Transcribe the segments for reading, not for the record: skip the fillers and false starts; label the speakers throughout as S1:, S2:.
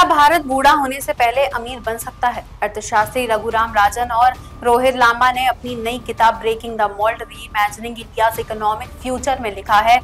S1: क्या भारत बूढ़ा होने से पहले अमीर बन सकता है? अर्थशास्त्री रघुराम राजन और रोहित लांबा ने अपनी नई किताब breaking the mould reimagining India's economic future में लिखा है,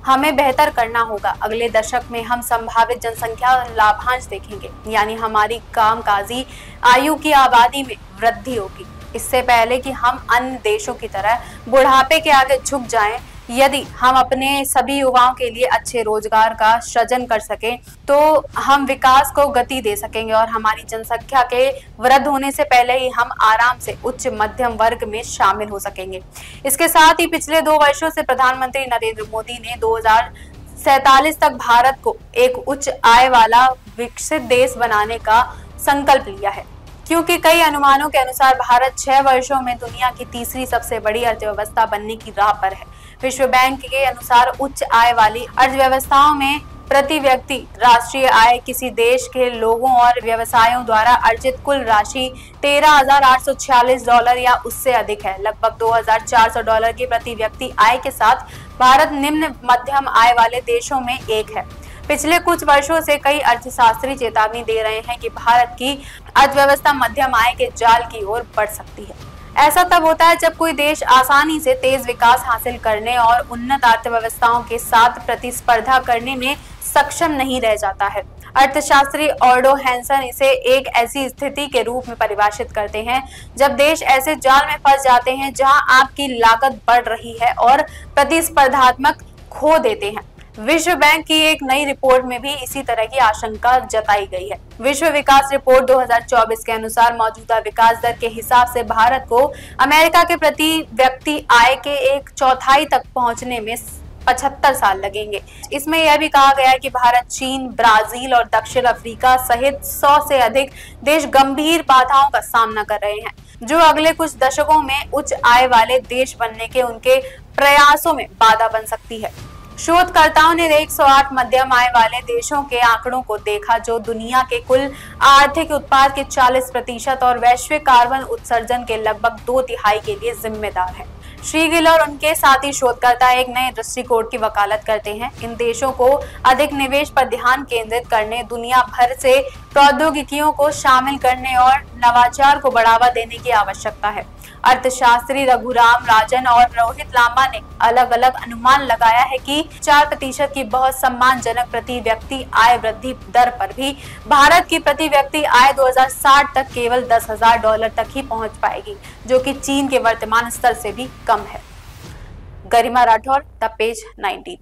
S1: हमें बेहतर करना होगा। अगले दशक में हम संभावित जनसंख्या लाभांश देखेंगे, यानी हमारी कामकाजी आयु की आबादी में वृद्धि होगी। इससे पहले कि हम अन्य देशों की तरह बुढ़ापे के आगे झुक जाएं, यदि हम अपने सभी युवाओं के लिए अच्छे रोजगार का सृजन कर सकें, तो हम विकास को गति दे सकेंगे और हमारी जनसंख्या के वृद्धि होने से पहले ही हम आराम से उच्च मध्यम वर्ग में शामिल हो सकेंगे। इसके साथ ही पिछले 2 वर्षों से प्रधानमंत्री नरेंद्र मोदी ने 2047 तक भारत को एक उच्च आय वाला विकसित देश बनाने का संकल्प लिया है, क्योंकि कई अनुमानों के अनुसार भारत 6 वर्षों में दुनिया की तीसरी सबसे बड़ी अर्थव्यवस्था बनने की राह पर है। विश्व बैंक के अनुसार उच्च आय वाली अर्थव्यवस्थाओं में प्रति व्यक्ति राष्ट्रीय आय किसी देश के लोगों और व्यवसायों द्वारा अर्जित कुल राशि $13,846 या उससे अधिक है। लगभग $2,400 की प्रति व्यक्ति आय के साथ भारत निम्न मध्यम आय वाले देशों में एक है। पिछले कुछ वर्षों से कई अर्थशास्त्री चेतावनी दे रहे हैं कि भारत की अर्थव्यवस्था मध्यम आय के जाल की ओर बढ़ सकती है। ऐसा तब होता है जब कोई देश आसानी से तेज विकास हासिल करने और उन्नत अर्थव्यवस्थाओं के साथ प्रतिस्पर्धा करने में सक्षम नहीं रह जाता है। अर्थशास्त्री ऑर्डो हैंसन इसे एक ऐसी स्थिति के रूप में परिभाषित करते हैं जब देश ऐसे जाल में फंस जाते हैं जहां आपकी लागत बढ़ रही है और प्रतिस्पर्धात्मक खो देते हैं। विश्व बैंक की एक नई रिपोर्ट में भी इसी तरह की आशंका जताई गई है। विश्व विकास रिपोर्ट 2024 के अनुसार मौजूदा विकास दर के हिसाब से भारत को अमेरिका के प्रति व्यक्ति आय के 1/4 तक पहुंचने में 75 साल लगेंगे। इसमें यह भी कहा गया है कि भारत, चीन, ब्राजील और दक्षिण अफ्रीका सहित 100 से अधिक देश गंभीर बाधाओं का सामना कर रहे हैं, जो अगले कुछ दशकों में उच्च आय वाले देश बनने के उनके प्रयासों में बाधा बन सकती है। शोधकर्ताओं ने 108 मध्यम आय वाले देशों के आंकड़ों को देखा, जो दुनिया के कुल आर्थिक उत्पाद के 40% और वैश्विक कार्बन उत्सर्जन के लगभग 2/3 के लिए जिम्मेदार है। श्री गिल और उनके साथी शोधकर्ता एक नए दृष्टिकोण की वकालत करते हैं। इन देशों को अधिक निवेश पर ध्यान केंद्रित करने, दुनिया भर से प्रौद्योगिकियों को शामिल करने और नवाचार को बढ़ावा देने की आवश्यकता है। अर्थशास्त्री रघुराम राजन और रोहित लांबा ने अलग अलग अनुमान लगाया है कि 4% की बहुत सम्मानजनक प्रति व्यक्ति आय वृद्धि दर पर भी भारत की प्रति व्यक्ति आय 2060 तक केवल $10,000 तक ही पहुंच पाएगी, जो कि चीन के वर्तमान स्तर से भी कम है। गरिमा राठौर, द पेज 19।